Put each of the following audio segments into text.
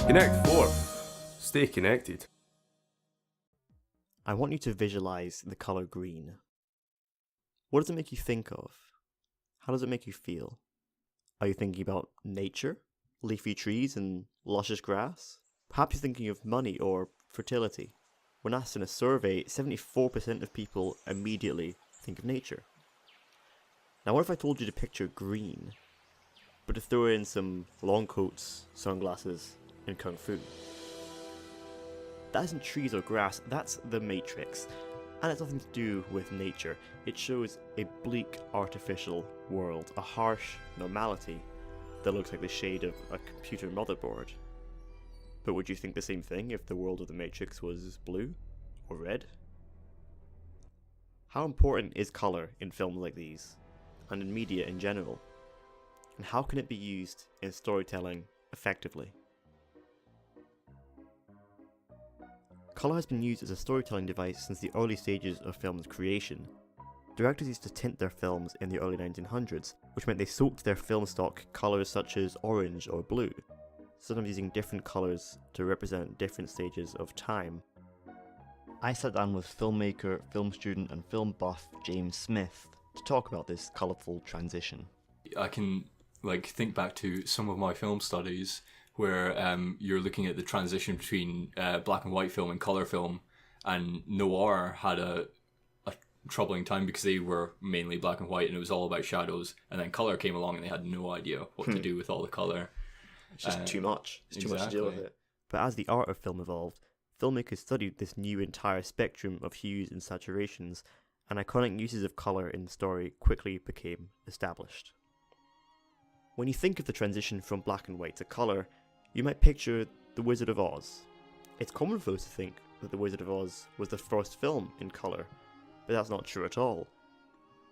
Connect 4. Stay connected. I want you to visualize the color green. What does it make you think of? How does it make you feel? Are you thinking about nature, leafy trees and luscious grass? Perhaps you're thinking of money or fertility. When asked in a survey, 74% of people immediately think of nature. Now what if I told you to picture green, but to throw in some long coats, sunglasses, and kung fu? That isn't trees or grass, that's the Matrix. And it's nothing to do with nature. It shows a bleak, artificial world, a harsh normality that looks like the shade of a computer motherboard. But would you think the same thing if the world of the Matrix was blue or red? How important is colour in films like these, and in media in general? And how can it be used in storytelling effectively? Colour has been used as a storytelling device since the early stages of film's creation. Directors used to tint their films in the early 1900s, which meant they soaked their film stock colours such as orange or blue, sometimes using different colours to represent different stages of time. I sat down with filmmaker, film student and film buff James Smith to talk about this colourful transition. I can think back to some of my film studies where you're looking at the transition between black and white film and colour film, and noir had a troubling time because they were mainly black and white and it was all about shadows, and then colour came along and they had no idea what to do with all the colour. It's just too much. It's too much to Exactly. deal with it. But as the art of film evolved, filmmakers studied this new entire spectrum of hues and saturations, and iconic uses of colour in the story quickly became established. When you think of the transition from black and white to colour, you might picture The Wizard of Oz. It's common for us to think that The Wizard of Oz was the first film in colour, but that's not true at all.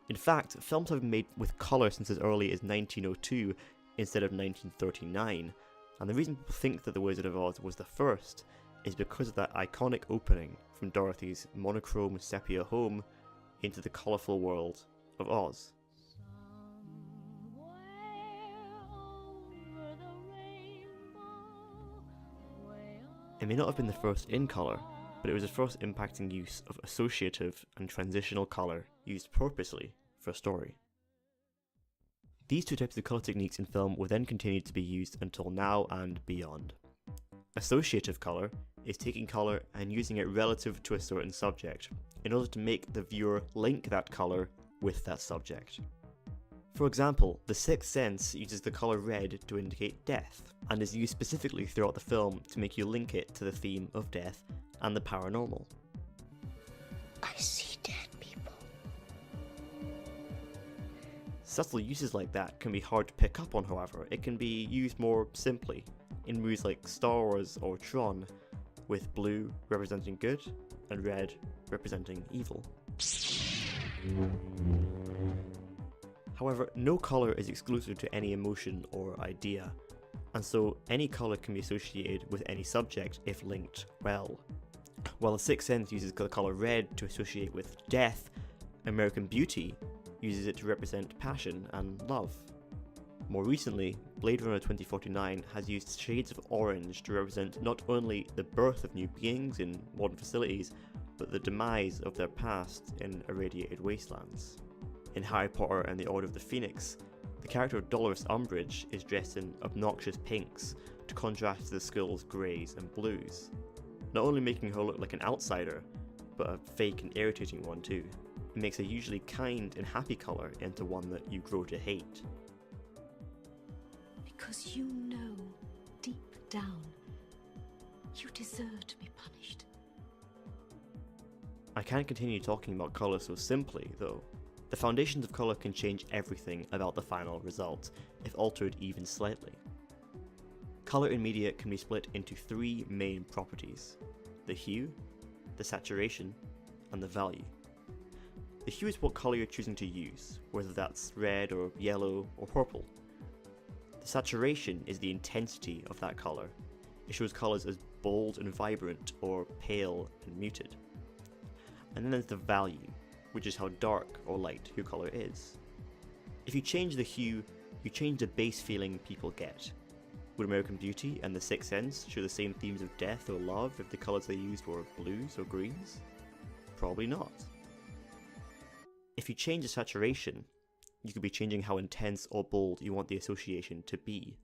In fact, films have been made with colour since as early as 1902 instead of 1939, and the reason people think that The Wizard of Oz was the first is because of that iconic opening from Dorothy's monochrome sepia home into the colourful world of Oz. It may not have been the first in colour, but it was the first impacting use of associative and transitional colour used purposely for a story. These two types of colour techniques in film will then continue to be used until now and beyond. Associative colour is taking colour and using it relative to a certain subject, in order to make the viewer link that colour with that subject. For example, The Sixth Sense uses the colour red to indicate death, and is used specifically throughout the film to make you link it to the theme of death and the paranormal. I see dead people. Subtle uses like that can be hard to pick up on, however. It can be used more simply, in movies like Star Wars or Tron, with blue representing good and red representing evil. However, no colour is exclusive to any emotion or idea, and so any colour can be associated with any subject if linked well. While The Sixth Sense uses the colour red to associate with death, American Beauty uses it to represent passion and love. More recently, Blade Runner 2049 has used shades of orange to represent not only the birth of new beings in modern facilities, but the demise of their past in irradiated wastelands. In Harry Potter and the Order of the Phoenix, the character of Dolores Umbridge is dressed in obnoxious pinks to contrast to the school's greys and blues, not only making her look like an outsider, but a fake and irritating one too. It makes a usually kind and happy colour into one that you grow to hate. Because you know, deep down, you deserve to be punished. I can't continue talking about colour so simply, though. The foundations of colour can change everything about the final result, if altered even slightly. Colour in media can be split into three main properties: the hue, the saturation, and the value. The hue is what colour you're choosing to use, whether that's red or yellow or purple. The saturation is the intensity of that colour. It shows colours as bold and vibrant or pale and muted. And then there's the value, which is how dark or light your colour is. If you change the hue, you change the base feeling people get. Would American Beauty and The Sixth Sense show the same themes of death or love if the colours they used were blues or greens? Probably not. If you change the saturation, you could be changing how intense or bold you want the association to be.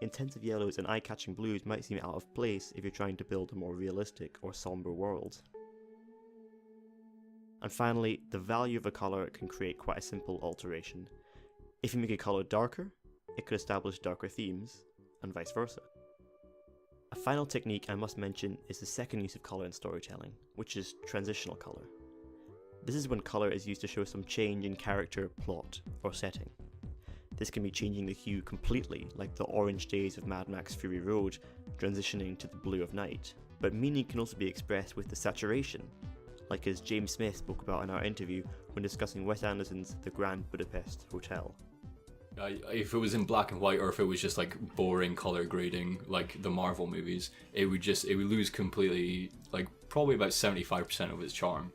Intensive yellows and eye-catching blues might seem out of place if you're trying to build a more realistic or somber world. And finally, the value of a colour can create quite a simple alteration. If you make a colour darker, it could establish darker themes, and vice versa. A final technique I must mention is the second use of colour in storytelling, which is transitional colour. This is when colour is used to show some change in character, plot, or setting. This can be changing the hue completely, like the orange days of Mad Max Fury Road transitioning to the blue of night. But meaning can also be expressed with the saturation, like as James Smith spoke about in our interview when discussing Wes Anderson's The Grand Budapest Hotel. If it was in black and white, or if it was just like boring color grading like the Marvel movies, it would lose completely, like probably about 75% of its charm.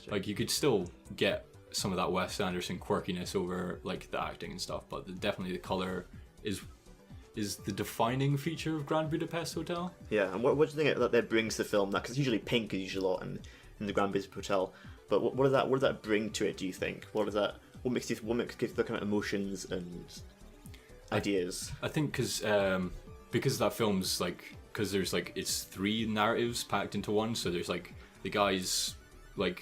Like you could still get some of that Wes Anderson quirkiness over like the acting and stuff, but definitely the color is the defining feature of Grand Budapest Hotel. Yeah, and what do you think that brings to the film? That because usually pink is usually a lot in the Grand Budapest Hotel, but what does that bring to it? Do you think? What makes the kind of emotions and ideas? I think because that film's like, because there's like it's three narratives packed into one. So there's like the guy's like,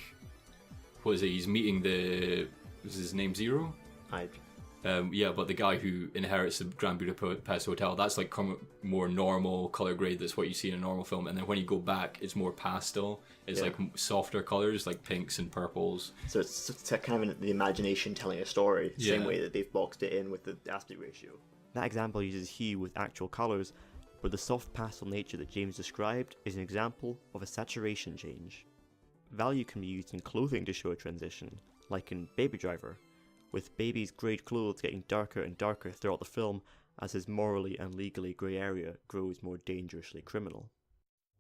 what is it? He's meeting was his name Zero? Yeah, but the guy who inherits the Grand Budapest Hotel, that's like more normal color grade. That's what you see in a normal film. And then when you go back, it's more pastel. It's like softer colors, like pinks and purples. So it's kind of the imagination telling a story, same way that they've boxed it in with the aspect ratio. That example uses hue with actual colors, but the soft pastel nature that James described is an example of a saturation change. Value can be used in clothing to show a transition, like in Baby Driver, with Baby's grey clothes getting darker and darker throughout the film as his morally and legally grey area grows more dangerously criminal.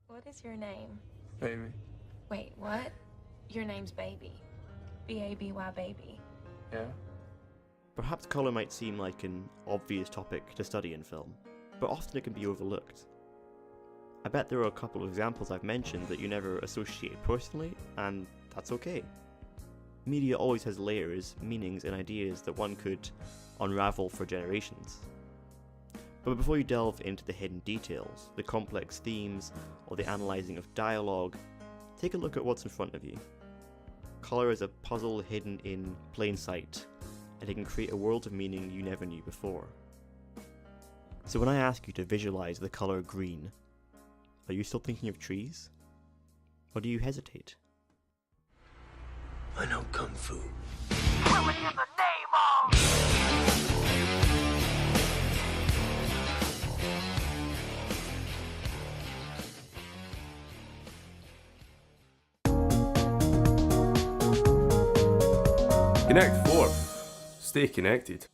What is your name? Baby. Wait, what? Your name's Baby. B-A-B-Y, Baby. Yeah? Perhaps colour might seem like an obvious topic to study in film, but often it can be overlooked. I bet there are a couple of examples I've mentioned that you never associate personally, and that's okay. Media always has layers, meanings, and ideas that one could unravel for generations. But before you delve into the hidden details, the complex themes, or the analysing of dialogue, take a look at what's in front of you. Colour is a puzzle hidden in plain sight, and it can create a world of meaning you never knew before. So when I ask you to visualise the colour green, are you still thinking of trees? Or do you hesitate? I know Kung Fu. Killing in the name of... Connect 4. Stay connected.